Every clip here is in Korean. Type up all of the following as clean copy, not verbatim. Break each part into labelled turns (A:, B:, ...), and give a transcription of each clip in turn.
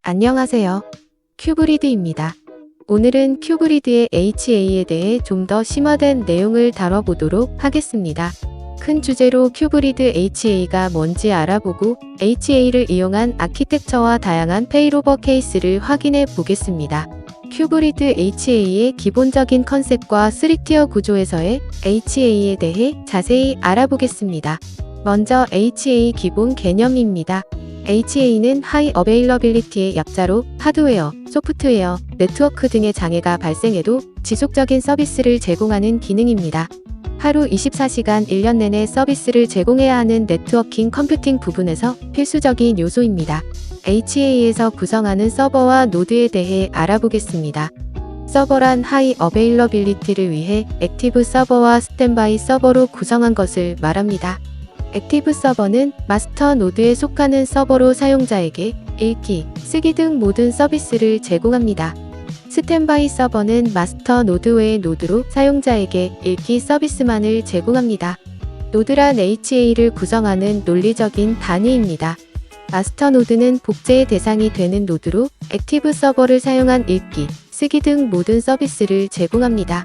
A: 안녕하세요. 큐브리드입니다. 오늘은 큐브리드의 HA에 대해 좀 더 심화된 내용을 다뤄보도록 하겠습니다. 큰 주제로 큐브리드 HA가 뭔지 알아보고 HA를 이용한 아키텍처와 다양한 페일오버 케이스를 확인해 보겠습니다. 큐브리드 HA의 기본적인 컨셉과 3티어 구조에서의 HA에 대해 자세히 알아보겠습니다. 먼저 HA 기본 개념입니다. HA는 하이 어베일러빌리티의 약자로 하드웨어, 소프트웨어, 네트워크 등의 장애가 발생해도 지속적인 서비스를 제공하는 기능입니다. 하루 24시간 1년 내내 서비스를 제공해야 하는 네트워킹 컴퓨팅 부분에서 필수적인 요소입니다. HA에서 구성하는 서버와 노드에 대해 알아보겠습니다. 서버란 하이 어베일러빌리티를 위해 액티브 서버와 스탠바이 서버로 구성한 것을 말합니다. 액티브 서버는 마스터 노드에 속하는 서버로 사용자에게 읽기, 쓰기 등 모든 서비스를 제공합니다. 스탠바이 서버는 마스터 노드 외의 노드로 사용자에게 읽기 서비스만을 제공합니다. 노드란 HA를 구성하는 논리적인 단위입니다. 마스터 노드는 복제의 대상이 되는 노드로 액티브 서버를 사용한 읽기, 쓰기 등 모든 서비스를 제공합니다.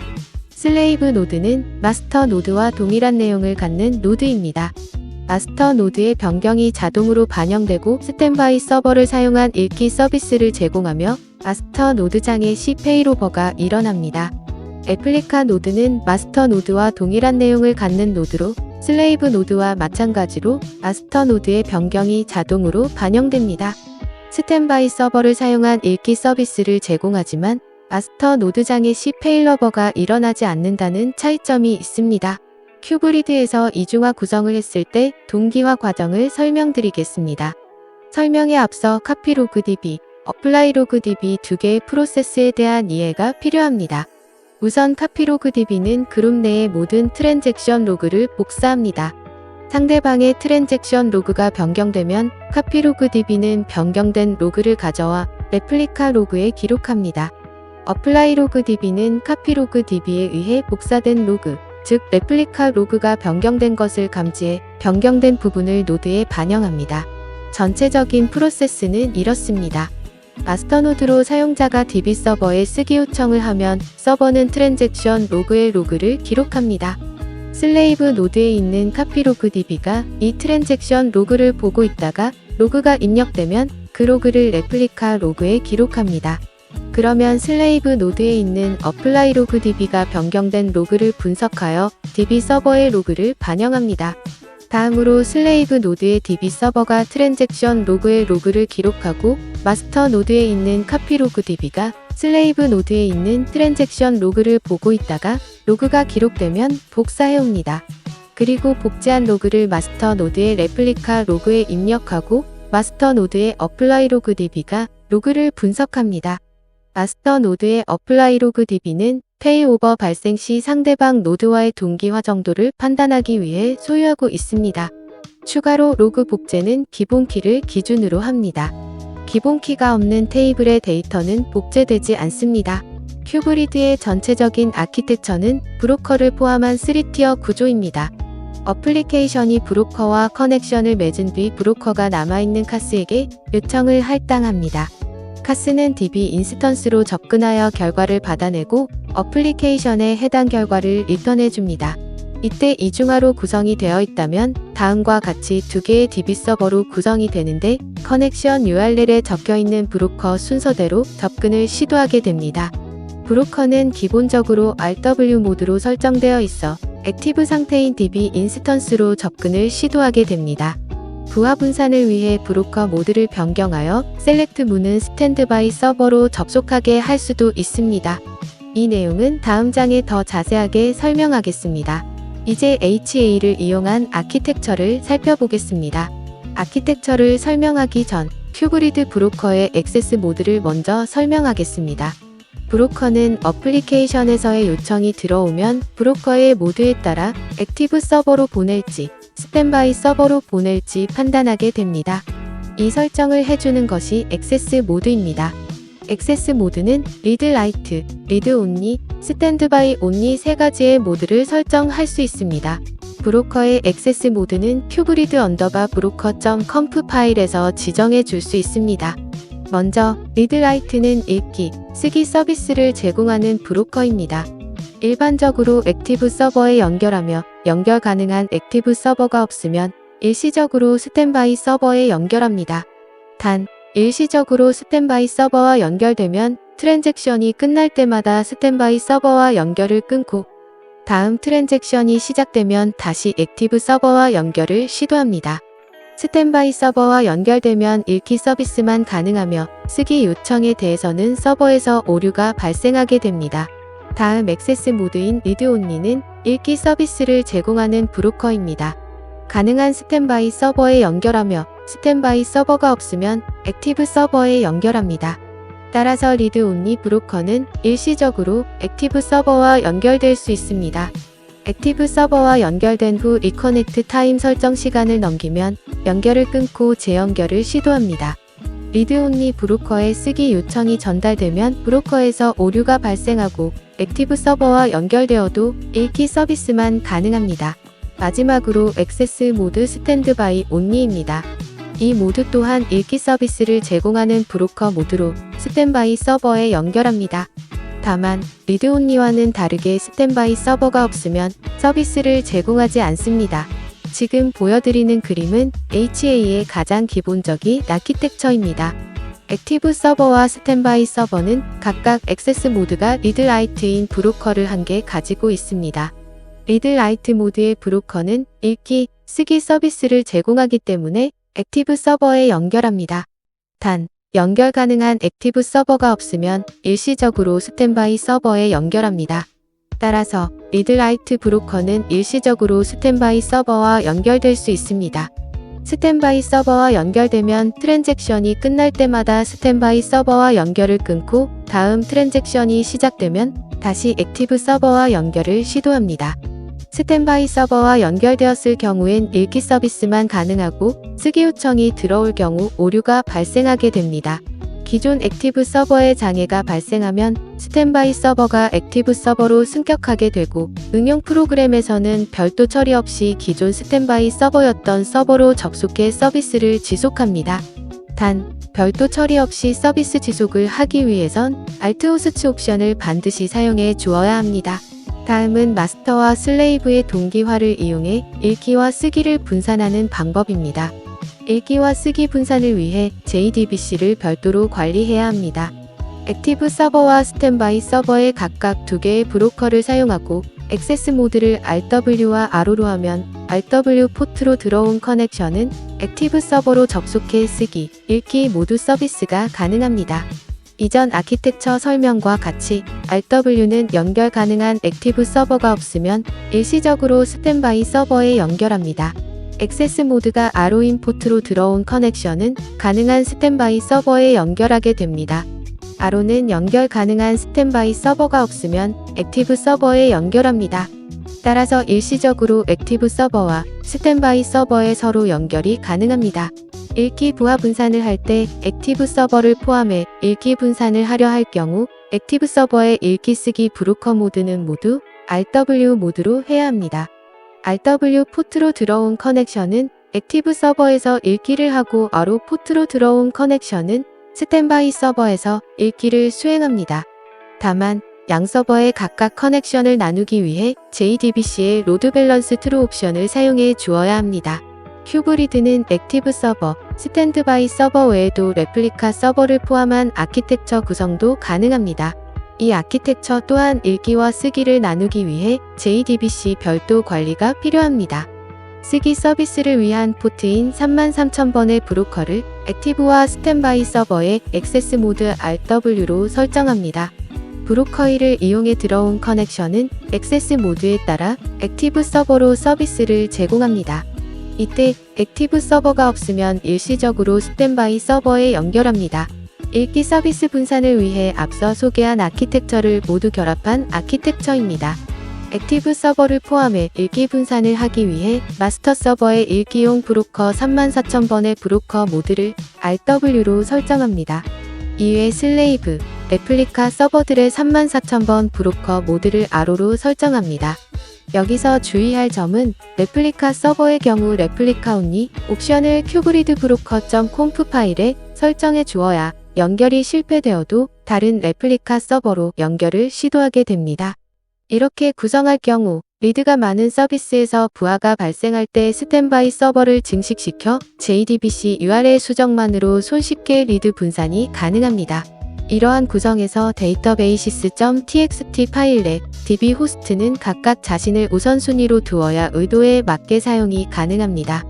A: 슬레이브 노드는 마스터 노드와 동일한 내용을 갖는 노드입니다. 마스터 노드의 변경이 자동으로 반영되고 스탠바이 서버를 사용한 읽기 서비스를 제공하며 마스터 노드 장애 시 페일오버가 일어납니다. 애플리카 노드는 마스터 노드와 동일한 내용을 갖는 노드로 슬레이브 노드와 마찬가지로 마스터 노드의 변경이 자동으로 반영됩니다. 스탠바이 서버를 사용한 읽기 서비스를 제공하지만 마스터 노드 장애 시 페일오버가 일어나지 않는다는 차이점이 있습니다. 큐브리드에서 이중화 구성을 했을 때 동기화 과정을 설명드리겠습니다. 설명에 앞서 카피로그DB, 어플라이로그DB 두 개의 프로세스에 대한 이해가 필요합니다. 우선 카피로그DB는 그룹 내의 모든 트랜잭션 로그를 복사합니다. 상대방의 트랜잭션 로그가 변경되면 카피로그DB는 변경된 로그를 가져와 레플리카 로그에 기록합니다. 어플라이로그DB는 카피로그DB에 의해 복사된 로그, 즉 레플리카 로그가 변경된 것을 감지해 변경된 부분을 노드에 반영합니다. 전체적인 프로세스는 이렇습니다. 마스터 노드로 사용자가 DB 서버에 쓰기 요청을 하면 서버는 트랜잭션 로그의 로그를 기록합니다. 슬레이브 노드에 있는 카피로그DB가 이 트랜잭션 로그를 보고 있다가 로그가 입력되면 그 로그를 레플리카 로그에 기록합니다. 그러면 슬레이브 노드에 있는 어플라이로그DB가 변경된 로그를 분석하여 DB 서버의 로그를 반영합니다. 다음으로 슬레이브 노드의 DB 서버가 트랜잭션 로그의 로그를 기록하고 마스터 노드에 있는 카피로그DB가 슬레이브 노드에 있는 트랜잭션 로그를 보고 있다가 로그가 기록되면 복사해옵니다. 그리고 복제한 로그를 마스터 노드의 레플리카 로그에 입력하고 마스터 노드의 어플라이로그DB가 로그를 분석합니다. 마스터 노드의 어플라이로그DB는 페일오버 발생 시 상대방 노드와의 동기화 정도를 판단하기 위해 소유하고 있습니다. 추가로 로그 복제는 기본키를 기준으로 합니다. 기본키가 없는 테이블의 데이터는 복제되지 않습니다. 큐브리드의 전체적인 아키텍처는 브로커를 포함한 3티어 구조입니다. 어플리케이션이 브로커와 커넥션을 맺은 뒤 브로커가 남아있는 카스에게 요청을 할당합니다. 카스는 DB 인스턴스로 접근하여 결과를 받아내고 어플리케이션에 해당 결과를 리턴해줍니다. 이때 이중화로 구성이 되어 있다면 다음과 같이 두 개의 DB 서버로 구성이 되는데 커넥션 URL에 적혀있는 브로커 순서대로 접근을 시도하게 됩니다. 브로커는 기본적으로 RW 모드로 설정되어 있어 액티브 상태인 DB 인스턴스로 접근을 시도하게 됩니다. 부하 분산을 위해 브로커 모드를 변경하여 셀렉트 문은 스탠드바이 서버로 접속하게 할 수도 있습니다. 이 내용은 다음 장에 더 자세하게 설명하겠습니다. 이제 HA를 이용한 아키텍처를 살펴보겠습니다. 아키텍처를 설명하기 전 큐브리드 브로커의 액세스 모드를 먼저 설명하겠습니다. 브로커는 어플리케이션에서의 요청이 들어오면 브로커의 모드에 따라 액티브 서버로 보낼지 스탠바이 서버로 보낼지 판단하게 됩니다. 이 설정을 해주는 것이 액세스 모드입니다. 액세스 모드는 리드 라이트, 리드 온리, 스탠드바이 온리 세 가지의 모드를 설정할 수 있습니다. 브로커의 액세스 모드는 큐브리드_브로커.conf 파일에서 지정해 줄 수 있습니다. 먼저 리드라이트는 읽기, 쓰기 서비스를 제공하는 브로커입니다. 일반적으로 액티브 서버에 연결하며 연결 가능한 액티브 서버가 없으면 일시적으로 스탠바이 서버에 연결합니다. 단, 일시적으로 스탠바이 서버와 연결되면 트랜잭션이 끝날 때마다 스탠바이 서버와 연결을 끊고 다음 트랜잭션이 시작되면 다시 액티브 서버와 연결을 시도합니다. 스탠바이 서버와 연결되면 읽기 서비스만 가능하며 쓰기 요청에 대해서는 서버에서 오류가 발생하게 됩니다. 다음 액세스 모드인 리드온리는 읽기 서비스를 제공하는 브로커입니다. 가능한 스탠바이 서버에 연결하며 스탠바이 서버가 없으면 액티브 서버에 연결합니다. 따라서 리드온리 브로커는 일시적으로 액티브 서버와 연결될 수 있습니다. 액티브 서버와 연결된 후 리커넥트 타임 설정 시간을 넘기면 연결을 끊고 재연결을 시도합니다. 리드온리 브로커에 쓰기 요청이 전달되면 브로커에서 오류가 발생하고 액티브 서버와 연결되어도 읽기 서비스만 가능합니다. 마지막으로 액세스 모드 스탠드바이 온리입니다. 이 모드 또한 읽기 서비스를 제공하는 브로커 모드로 스탠바이 서버에 연결합니다. 다만 리드온리와는 다르게 스탠바이 서버가 없으면 서비스를 제공하지 않습니다. 지금 보여드리는 그림은 HA의 가장 기본적인 아키텍처입니다. 액티브 서버와 스탠바이 서버는 각각 액세스 모드가 리드라이트인 브로커를 한 개 가지고 있습니다. 리드라이트 모드의 브로커는 읽기, 쓰기 서비스를 제공하기 때문에 액티브 서버에 연결합니다. 단, 연결 가능한 액티브 서버가 없으면 일시적으로 스탠바이 서버에 연결합니다. 따라서 리드라이트 브로커는 일시적으로 스탠바이 서버와 연결될 수 있습니다. 스탠바이 서버와 연결되면 트랜잭션이 끝날 때마다 스탠바이 서버와 연결을 끊고 다음 트랜잭션이 시작되면 다시 액티브 서버와 연결을 시도합니다. 스탠바이 서버와 연결되었을 경우엔 읽기 서비스만 가능하고 쓰기 요청이 들어올 경우 오류가 발생하게 됩니다. 기존 액티브 서버에 장애가 발생하면 스탠바이 서버가 액티브 서버로 승격하게 되고 응용 프로그램에서는 별도 처리 없이 기존 스탠바이 서버였던 서버로 접속해 서비스를 지속합니다. 단, 별도 처리 없이 서비스 지속을 하기 위해선 Alt-Host 옵션을 반드시 사용해 주어야 합니다. 다음은 마스터와 슬레이브의 동기화를 이용해 읽기와 쓰기를 분산하는 방법입니다. 읽기와 쓰기 분산을 위해 JDBC를 별도로 관리해야 합니다. 액티브 서버와 스탠바이 서버에 각각 두 개의 브로커를 사용하고 액세스 모드를 RW와 RO로 하면 RW 포트로 들어온 커넥션은 액티브 서버로 접속해 쓰기, 읽기 모두 서비스가 가능합니다. 이전 아키텍처 설명과 같이 RW는 연결 가능한 액티브 서버가 없으면 일시적으로 스탠바이 서버에 연결합니다. 액세스 모드가 RO인 포트로 들어온 커넥션은 가능한 스탠바이 서버에 연결하게 됩니다. RO는 연결 가능한 스탠바이 서버가 없으면 액티브 서버에 연결합니다. 따라서 일시적으로 액티브 서버와 스탠바이 서버에 서로 연결이 가능합니다. 읽기 부하 분산을 할 때 액티브 서버를 포함해 읽기 분산을 하려 할 경우 액티브 서버의 읽기 쓰기 브로커 모드는 모두 RW 모드로 해야 합니다. RW 포트로 들어온 커넥션은 액티브 서버에서 읽기를 하고 RO 포트로 들어온 커넥션은 스탠바이 서버에서 읽기를 수행합니다. 다만 양 서버의 각각 커넥션을 나누기 위해 JDBC의 로드 밸런스 트루 옵션을 사용해 주어야 합니다. 큐브리드는 액티브 서버, 스탠드바이 서버 외에도 레플리카 서버를 포함한 아키텍처 구성도 가능합니다. 이 아키텍처 또한 읽기와 쓰기를 나누기 위해 JDBC 별도 관리가 필요합니다. 쓰기 서비스를 위한 포트인 33,000번의 브로커를 액티브와 스탠바이 서버의 액세스 모드 RW로 설정합니다. 브로커 1을 이용해 들어온 커넥션은 액세스 모드에 따라 액티브 서버로 서비스를 제공합니다. 이때 액티브 서버가 없으면 일시적으로 스탠바이 서버에 연결합니다. 읽기 서비스 분산을 위해 앞서 소개한 아키텍처를 모두 결합한 아키텍처입니다. 액티브 서버를 포함해 읽기 분산을 하기 위해 마스터 서버의 읽기용 브로커 34,000번의 브로커 모드를 RW로 설정합니다. 이외 슬레이브, 레플리카 서버들의 34,000번 브로커 모드를 RO로 설정합니다. 여기서 주의할 점은 레플리카 서버의 경우 레플리카 온리 옵션을 큐브리드 브로커.conf 파일에 설정해 주어야 연결이 실패되어도 다른 레플리카 서버로 연결을 시도하게 됩니다. 이렇게 구성할 경우 리드가 많은 서비스에서 부하가 발생할 때 스탠바이 서버를 증식시켜 JDBC URL 수정만으로 손쉽게 리드 분산이 가능합니다. 이러한 구성에서 데이터베이시스.txt 파일렛, DB 호스트는 각각 자신을 우선순위로 두어야 의도에 맞게 사용이 가능합니다.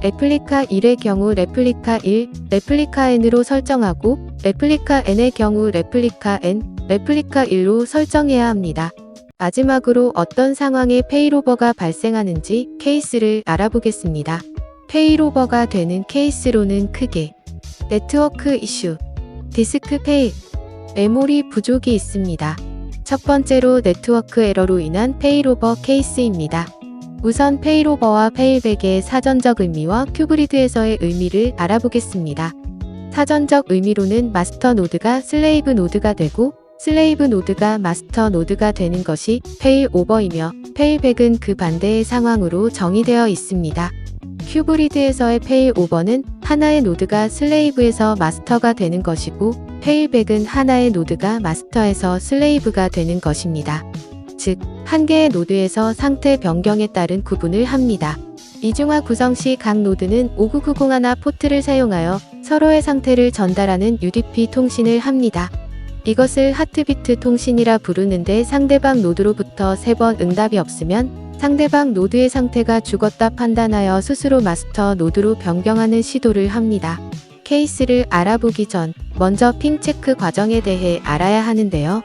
A: 레플리카 1의 경우 레플리카 1, 레플리카 n으로 설정하고 레플리카 n의 경우 레플리카 n, 레플리카 1로 설정해야 합니다. 마지막으로 어떤 상황에 페일오버가 발생하는지 케이스를 알아보겠습니다. 페일오버가 되는 케이스로는 크게 네트워크 이슈, 디스크 페일, 메모리 부족이 있습니다. 첫 번째로 네트워크 에러로 인한 페일오버 케이스입니다. 우선 페일오버와 페일백의 사전적 의미와 큐브리드에서의 의미를 알아보겠습니다. 사전적 의미로는 마스터 노드가 슬레이브 노드가 되고 슬레이브 노드가 마스터 노드가 되는 것이 페일오버이며 페일백은 그 반대의 상황으로 정의되어 있습니다. 큐브리드에서의 페일오버는 하나의 노드가 슬레이브에서 마스터가 되는 것이고 페일백은 하나의 노드가 마스터에서 슬레이브가 되는 것입니다. 즉, 한 개의 노드에서 상태 변경에 따른 구분을 합니다. 이중화 구성 시 각 노드는 59901 포트를 사용하여 서로의 상태를 전달하는 UDP 통신을 합니다. 이것을 하트비트 통신이라 부르는데 상대방 노드로부터 3번 응답이 없으면 상대방 노드의 상태가 죽었다 판단하여 스스로 마스터 노드로 변경하는 시도를 합니다. 케이스를 알아보기 전 먼저 핑 체크 과정에 대해 알아야 하는데요.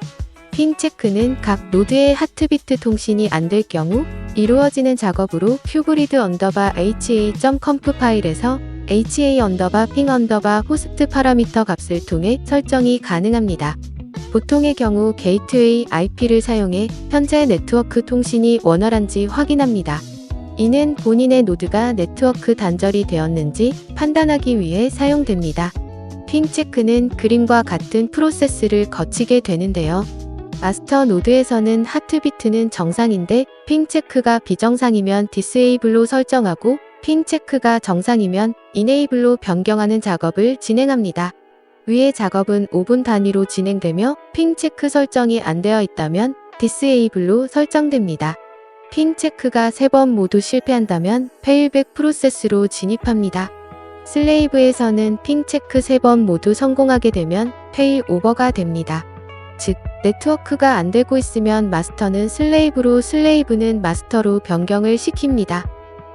A: 핑 체크는 각 노드의 하트비트 통신이 안 될 경우 이루어지는 작업으로 qgrid_ha.conf 파일에서 ha_ping_호스트 파라미터 값을 통해 설정이 가능합니다. 보통의 경우 게이트웨이 IP를 사용해 현재 네트워크 통신이 원활한지 확인합니다. 이는 본인의 노드가 네트워크 단절이 되었는지 판단하기 위해 사용됩니다. 핑 체크는 그림과 같은 프로세스를 거치게 되는데요. 마스터 노드에서는 하트비트는 정상인데 핑 체크가 비정상이면 디스에이블로 설정하고 핑 체크가 정상이면 이네이블로 변경하는 작업을 진행합니다. 위의 작업은 5분 단위로 진행되며 핑 체크 설정이 안 되어 있다면 디스에이블로 설정됩니다. 핑 체크가 3번 모두 실패한다면 페일백 프로세스로 진입합니다. 슬레이브에서는 핑 체크 3번 모두 성공하게 되면 페일 오버가 됩니다. 즉, 네트워크가 안 되고 있으면 마스터는 슬레이브로 슬레이브는 마스터로 변경을 시킵니다.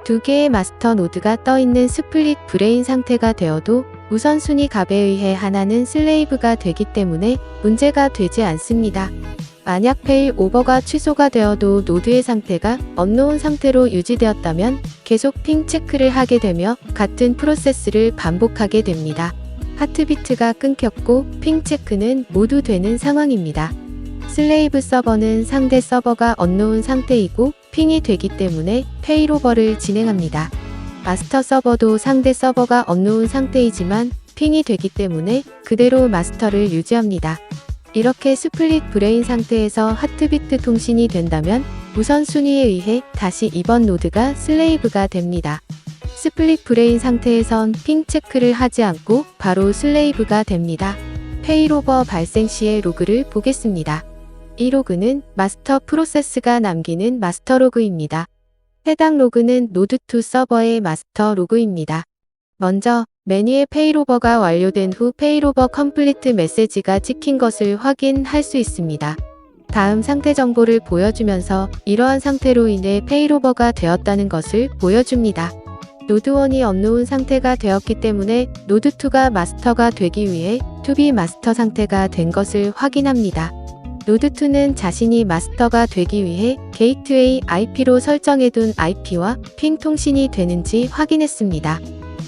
A: 두 개의 마스터 노드가 떠있는 스플릿 브레인 상태가 되어도 우선순위 값에 의해 하나는 슬레이브가 되기 때문에 문제가 되지 않습니다. 만약 페일 오버가 취소가 되어도 노드의 상태가 언노운 상태로 유지되었다면 계속 핑 체크를 하게 되며 같은 프로세스를 반복하게 됩니다. 하트비트가 끊겼고 핑 체크는 모두 되는 상황입니다. 슬레이브 서버는 상대 서버가 언노운 상태이고 핑이 되기 때문에 페일오버를 진행합니다. 마스터 서버도 상대 서버가 언노운 상태이지만 핑이 되기 때문에 그대로 마스터를 유지합니다. 이렇게 스플릿 브레인 상태에서 하트비트 통신이 된다면 우선순위에 의해 다시 이번 노드가 슬레이브가 됩니다. 스플릿 브레인 상태에선 핑 체크를 하지 않고 바로 슬레이브가 됩니다. 페일오버 발생 시의 로그를 보겠습니다. 이 로그는 마스터 프로세스가 남기는 마스터 로그입니다. 해당 로그는 노드2 서버의 마스터 로그입니다. 먼저 메뉴에 페일오버가 완료된 후 페일오버 컴플리트 메시지가 찍힌 것을 확인할 수 있습니다. 다음 상태 정보를 보여주면서 이러한 상태로 인해 페일오버가 되었다는 것을 보여줍니다. 노드1이 언노운 상태가 되었기 때문에 노드2가 마스터가 되기 위해 투비 마스터 상태가 된 것을 확인합니다. 노드2는 자신이 마스터가 되기 위해 게이트웨이 IP로 설정해둔 IP와 핑 통신이 되는지 확인했습니다.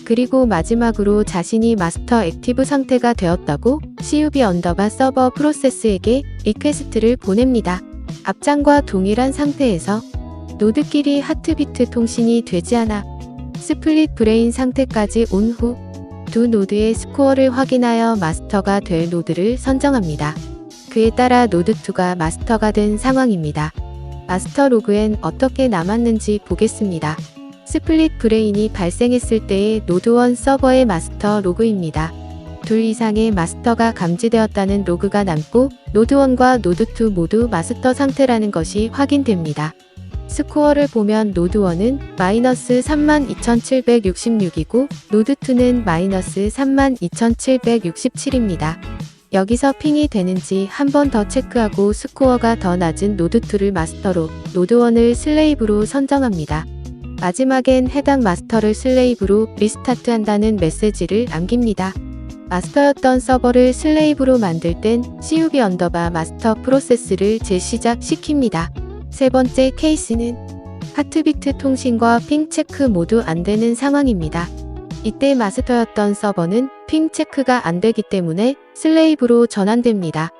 A: 그리고 마지막으로 자신이 마스터 액티브 상태가 되었다고 CUB_서버 프로세스에게 리퀘스트를 보냅니다. 앞장과 동일한 상태에서 노드끼리 하트비트 통신이 되지 않아 스플릿 브레인 상태까지 온 후 두 노드의 스코어를 확인하여 마스터가 될 노드를 선정합니다. 그에 따라 노드2가 마스터가 된 상황입니다. 마스터 로그엔 어떻게 남았는지 보겠습니다. 스플릿 브레인이 발생했을 때의 노드1 서버의 마스터 로그입니다. 둘 이상의 마스터가 감지되었다는 로그가 남고 노드1과 노드2 모두 마스터 상태라는 것이 확인됩니다. 스코어를 보면 노드1은 마이너스 32,766이고 노드2는 마이너스 32,767입니다. 여기서 핑이 되는지 한 번 더 체크하고 스코어가 더 낮은 노드2를 마스터로 노드1을 슬레이브로 선정합니다. 마지막엔 해당 마스터를 슬레이브로 리스타트한다는 메시지를 남깁니다. 마스터였던 서버를 슬레이브로 만들 땐 CUB 언더바 마스터 프로세스를 재시작시킵니다. 세 번째 케이스는 하트비트 통신과 핑 체크 모두 안 되는 상황입니다. 이때 마스터였던 서버는 핑 체크가 안 되기 때문에 슬레이브로 전환됩니다.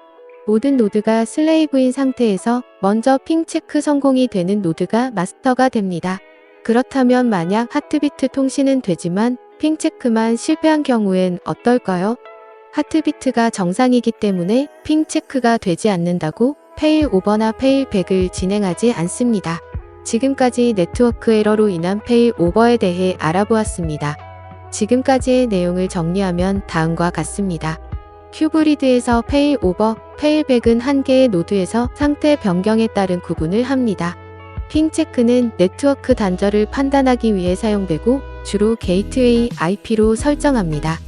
A: 모든 노드가 슬레이브인 상태에서 먼저 핑 체크 성공이 되는 노드가 마스터가 됩니다. 그렇다면 만약 하트비트 통신은 되지만 핑 체크만 실패한 경우엔 어떨까요? 하트비트가 정상이기 때문에 핑 체크가 되지 않는다고 페일 오버나 페일 백을 진행하지 않습니다. 지금까지 네트워크 에러로 인한 페일 오버에 대해 알아보았습니다. 지금까지의 내용을 정리하면 다음과 같습니다. 큐브리드에서 페일 오버, 페일 백은 한 개의 노드에서 상태 변경에 따른 구분을 합니다. 핑 체크는 네트워크 단절을 판단하기 위해 사용되고 주로 게이트웨이 IP로 설정합니다.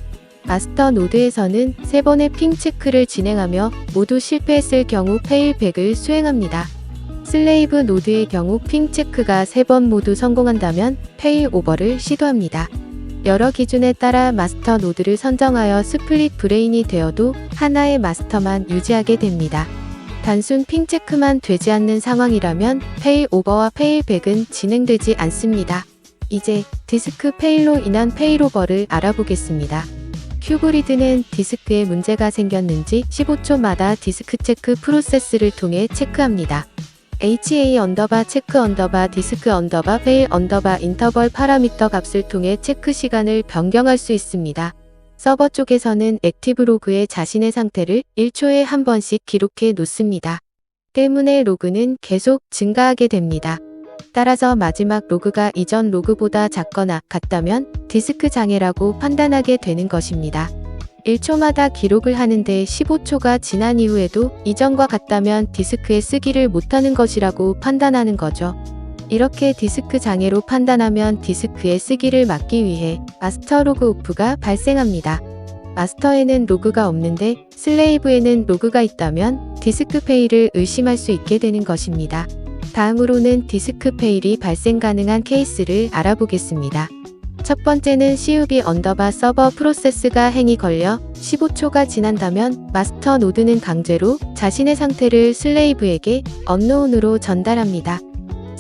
A: 마스터 노드에서는 3번의 핑 체크를 진행하며 모두 실패했을 경우 페일 백을 수행합니다. 슬레이브 노드의 경우 핑 체크가 3번 모두 성공한다면 페일 오버를 시도합니다. 여러 기준에 따라 마스터 노드를 선정하여 스플릿 브레인이 되어도 하나의 마스터만 유지하게 됩니다. 단순 핑 체크만 되지 않는 상황이라면 페일 오버와 페일 백은 진행되지 않습니다. 이제 디스크 페일로 인한 페일 오버를 알아보겠습니다. 큐브리드는 디스크에 문제가 생겼는지 15초마다 디스크 체크 프로세스를 통해 체크합니다. HA 언더바 체크 언더바 디스크 언더바 페일 언더바 인터벌 파라미터 값을 통해 체크 시간을 변경할 수 있습니다. 서버 쪽에서는 액티브 로그에 자신의 상태를 1초에 한 번씩 기록해 놓습니다. 때문에 로그는 계속 증가하게 됩니다. 따라서 마지막 로그가 이전 로그보다 작거나 같다면 디스크 장애라고 판단하게 되는 것입니다. 1초마다 기록을 하는데 15초가 지난 이후에도 이전과 같다면 디스크에 쓰기를 못하는 것이라고 판단하는 거죠. 이렇게 디스크 장애로 판단하면 디스크에 쓰기를 막기 위해 마스터 로그 오프가 발생합니다. 마스터에는 로그가 없는데 슬레이브에는 로그가 있다면 디스크 페일을 의심할 수 있게 되는 것입니다. 다음으로는 디스크 페일이 발생 가능한 케이스를 알아보겠습니다. 첫 번째는 CUB 언더바 서버 프로세스가 행이 걸려 15초가 지난다면 마스터 노드는 강제로 자신의 상태를 슬레이브에게 언노운으로 전달합니다.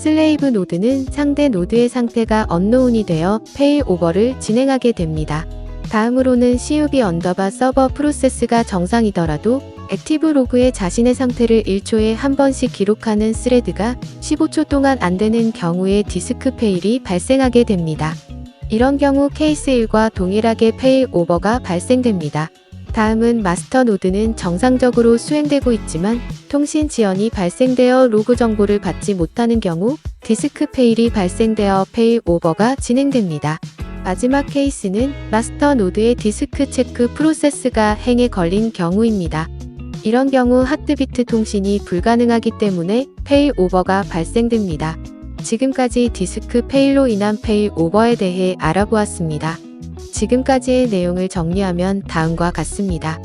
A: 슬레이브 노드는 상대 노드의 상태가 언노운이 되어 페일 오버를 진행하게 됩니다. 다음으로는 CUB 언더바 서버 프로세스가 정상이더라도 액티브 로그에 자신의 상태를 1초에 한 번씩 기록하는 스레드가 15초 동안 안 되는 경우에 디스크 페일이 발생하게 됩니다. 이런 경우 케이스 1과 동일하게 페일 오버가 발생됩니다. 다음은 마스터 노드는 정상적으로 수행되고 있지만 통신 지연이 발생되어 로그 정보를 받지 못하는 경우 디스크 페일이 발생되어 페일 오버가 진행됩니다. 마지막 케이스는 마스터 노드의 디스크 체크 프로세스가 행에 걸린 경우입니다. 이런 경우 하트비트 통신이 불가능하기 때문에 페일 오버가 발생됩니다. 지금까지 디스크 페일로 인한 페일 오버에 대해 알아보았습니다. 지금까지의 내용을 정리하면 다음과 같습니다.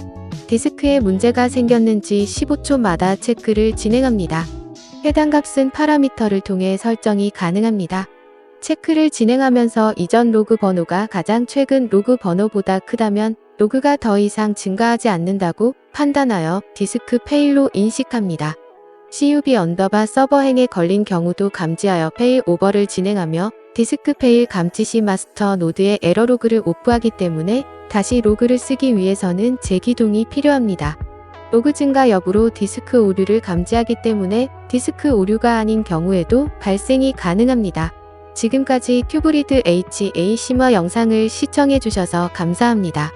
A: 디스크에 문제가 생겼는지 15초마다 체크를 진행합니다. 해당 값은 파라미터를 통해 설정이 가능합니다. 체크를 진행하면서 이전 로그 번호가 가장 최근 로그 번호보다 크다면 로그가 더 이상 증가하지 않는다고 판단하여 디스크 페일로 인식합니다. CUB 언더바 서버 행에 걸린 경우도 감지하여 페일 오버를 진행하며 디스크 페일 감지 시 마스터 노드의 에러 로그를 오프하기 때문에 다시 로그를 쓰기 위해서는 재기동이 필요합니다. 로그 증가 여부로 디스크 오류를 감지하기 때문에 디스크 오류가 아닌 경우에도 발생이 가능합니다. 지금까지 큐브리드 HA 심화 영상을 시청해주셔서 감사합니다.